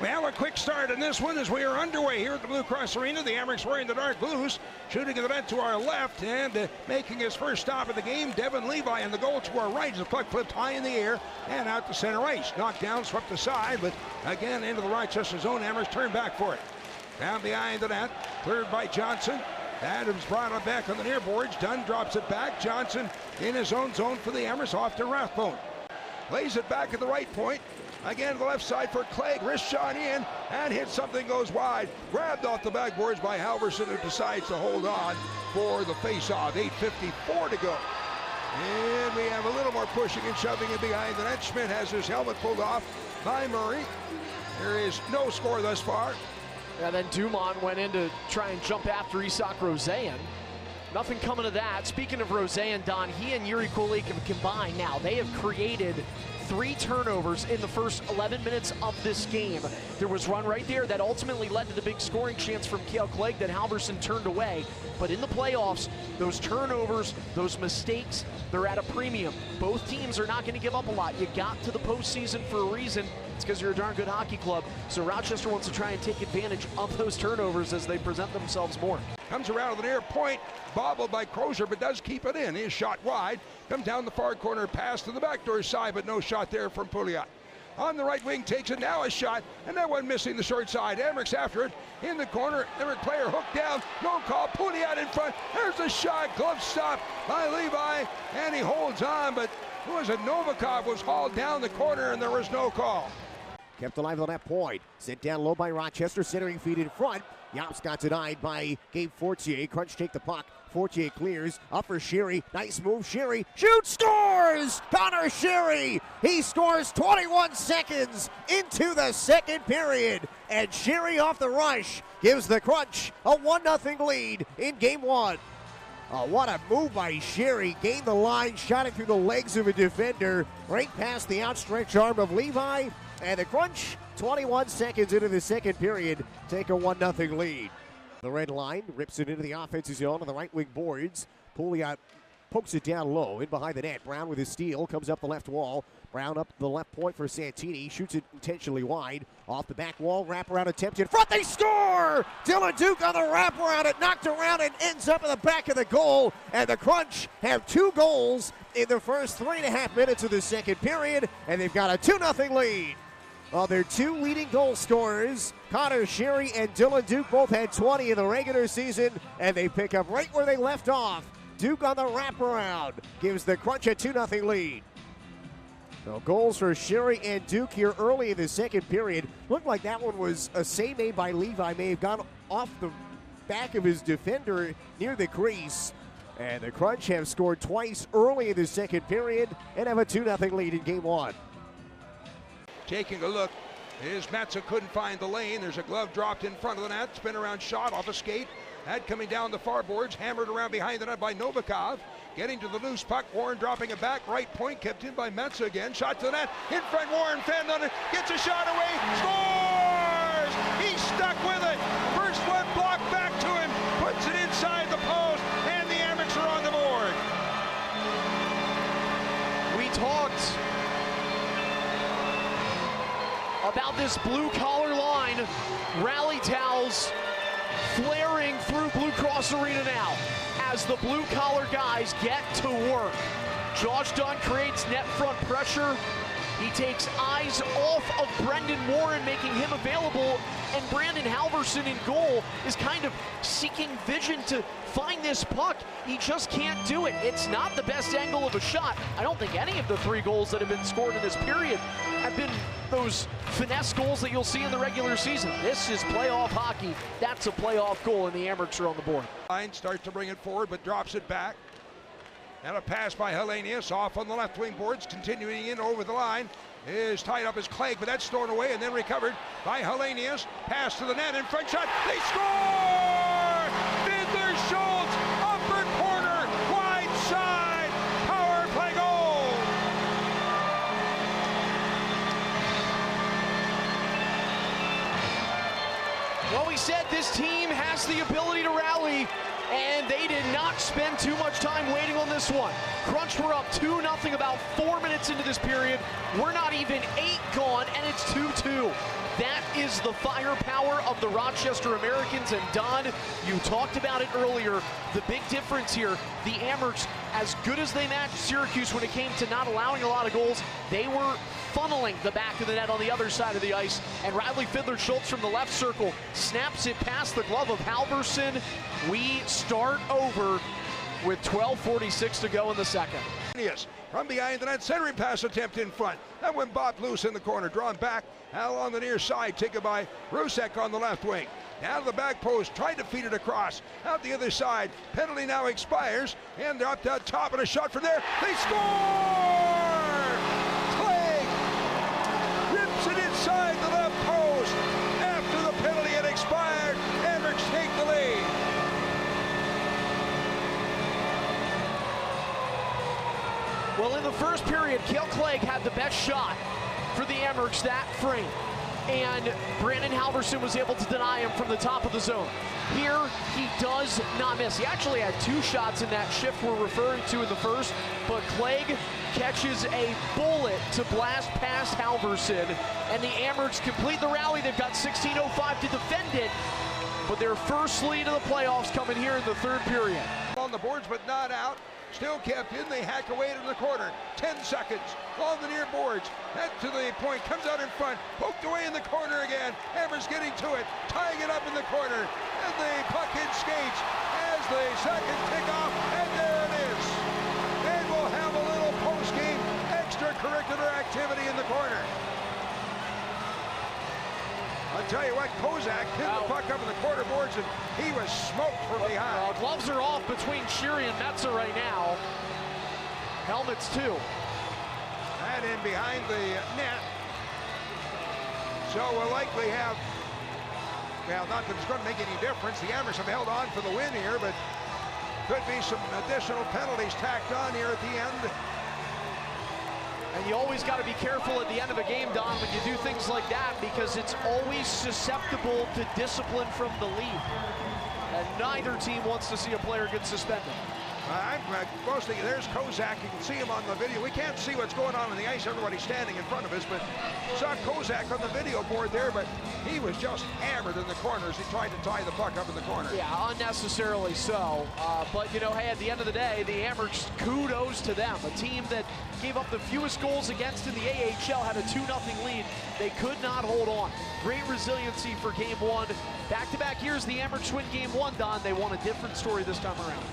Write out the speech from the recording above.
We have a quick start in this one as we are underway here at the Blue Cross Arena. The Amerks wearing the dark blues, shooting in the net to our left, and making his first stop of the game, Devin Levi in the goal to our right. The puck flipped high in the air and out to center ice. Knocked down, swept aside, but again into the Rochester zone. Amerks turn back for it. Down behind the net, cleared by Johnson. Adams brought it back on the near boards. Dunn drops it back. Johnson in his own zone for the Amerks, off to Rathbone. Lays it back at the right point. Again, the left side for Clegg, wrist shot in, and hits something, goes wide. Grabbed off the backboards by Halverson, who decides to hold on for the face-off. 8:54 to go. And we have a little more pushing and shoving in behind the net. Schmidt has his helmet pulled off by Murray. There is no score thus far. And then Dumont went in to try and jump after Isak Rosean. Nothing coming of that. Speaking of Rosean, Don, he and Yuri Kulik have combined now. They have created 3 turnovers in the first 11 minutes of this game. There was run right there that ultimately led to the big scoring chance from Kale Clegg that Halverson turned away. But in the playoffs, those turnovers, those mistakes, they're at a premium. Both teams are not going to give up a lot. You got to the postseason for a reason. It's because you're a darn good hockey club. So Rochester wants to try and take advantage of those turnovers as they present themselves more. Comes around to the near point, bobbled by Crozier, but does keep it in. His shot wide, comes down the far corner, pass to the backdoor side, but no shot there from Pouliot. On the right wing, takes it, now a shot, and that one missing the short side. Amerks after it, in the corner, Emmerich player hooked down, no call, Pouliot in front, there's a shot, glove stop by Levi, and he holds on, but who was it, Novikov was hauled down the corner, and there was no call. Kept alive on that point. Sent down low by Rochester, centering feet in front. Yops got denied by Gabe Fortier. Crunch take the puck. Fortier clears. Up for Sherry. Nice move. Sherry shoots, scores! Connor Sherry! He scores 21 seconds into the second period. And Sherry off the rush gives the Crunch a 1-0 lead in game 1. Oh, what a move by Sherry. Gained the line, shot it through the legs of a defender. Right past the outstretched arm of Levi. And the Crunch, 21 seconds into the second period, take a 1-0 lead. The red line rips it into the offensive zone on the right wing boards. Pouliot pokes it down low, in behind the net. Brown with his steal, comes up the left wall. Brown up the left point for Santini, shoots it intentionally wide. Off the back wall, wraparound attempt in front, they score! Dylan Duke on the wraparound, it knocked around and ends up in the back of the goal. And the Crunch have 2 goals in the first 3.5 minutes of the second period, and they've got a 2-0 lead. Well, their 2 leading goal scorers, Connor Sherry and Dylan Duke, both had 20 in the regular season, and they pick up right where they left off. Duke on the wraparound gives the Crunch a 2-0 lead. So goals for Sherry and Duke here early in the second period. Looked like that one was a save made by Levi, may have gone off the back of his defender near the crease. And the Crunch have scored twice early in the second period and have a 2-0 lead in game 1. Taking a look, is Metza couldn't find the lane. There's a glove dropped in front of the net, spin around shot off a skate. That coming down the far boards, hammered around behind the net by Novikov. Getting to the loose puck, Warren dropping it back, right point kept in by Metza again. Shot to the net, in front, Warren fanned on it, gets a shot away, scores! He's stuck with it. First one blocked back to him, puts it inside the post, and the Amerks are on the board. We talked about this blue-collar line. Rally towels flaring through Blue Cross Arena now as the blue-collar guys get to work. Josh Dunn creates net front pressure. He takes eyes off of Brendan Warren, making him available, and Brandon Halverson in goal is kind of seeking vision to find this puck. He just can't do it. It's not the best angle of a shot. I don't think any of the 3 goals that have been scored in this period have been those finesse goals that you'll see in the regular season. This is playoff hockey. That's a playoff goal, and the Amerks are on the board. Line starts to bring it forward, but drops it back. And a pass by Helenius off on the left wing boards, continuing in over the line. Is tied up as Clegg, but that's stolen away and then recovered by Helenius. Pass to the net, in front shot, they score! Fiddler-Schultz, upper corner, wide side, power play goal! Well, we said this team has the ability to rally, and they did not spend too much time waiting on this one. Crunch were up 2-0 about 4 minutes into this period. We're not even 8 gone, and it's 2-2. That is the firepower of the Rochester Americans. And Don, you talked about it earlier. The big difference here, the Amherst, as good as they matched Syracuse when it came to not allowing a lot of goals, they were funneling the back of the net on the other side of the ice. And Riley Fiddler-Schultz from the left circle snaps it past the glove of Halverson. We start over with 12:46 to go in the second. From behind the net, centering pass attempt in front. That one bopped loose in the corner, drawn back. Al on the near side, taken by Rusek on the left wing. Down to the back post, tried to feed it across. Out the other side, penalty now expires, and they're up to the top, and a shot from there. They score! Clegg rips it inside the left post. After the penalty had expired, Amherst take the lead. Well, in the first period, Cale Clegg had the best shot for the Amherst that frame, and Brandon Halverson was able to deny him from the top of the zone. Here, he does not miss. He actually had 2 shots in that shift we're referring to in the first, but Clegg catches a bullet to blast past Halverson, and the Amherst complete the rally. They've got 16:05 to defend it, but their first lead of the playoffs coming here in the third period. On the boards, but not out. Still kept in, they hack away to the corner. 10 seconds on the near boards. Head to the point, comes out in front, poked away in the corner again. Amherst getting to it, tying it up in the corner. And the puck in skates as the second kickoff, and there it is. And we'll have a little post-game extracurricular activity in the corner. I'll tell you what, Kozak pinned the puck up in the corner boards, and he was smoked from behind. Gloves are off between Sheary and Metzer right now. Helmets too. And in behind the net. So we'll likely have, well, not that it's going to make any difference. The Amherst have held on for the win here, but could be some additional penalties tacked on here at the end. And you always got to be careful at the end of a game, Don, when you do things like that, because it's always susceptible to discipline from the league. And neither team wants to see a player get suspended. I'm mostly, there's Kozak. You can see him on the video. We can't see what's going on the ice. Everybody's standing in front of us, but saw Kozak on the video board there, but he was just hammered in the corners. He tried to tie the puck up in the corner. Yeah, unnecessarily so. But, you know, hey, at the end of the day, the Amherst, kudos to them. A team that gave up the fewest goals against in the AHL, had a 2-0 lead. They could not hold on. Great resiliency for game one. Back-to-back years, the Amherst win game one, Don. They won a different story this time around.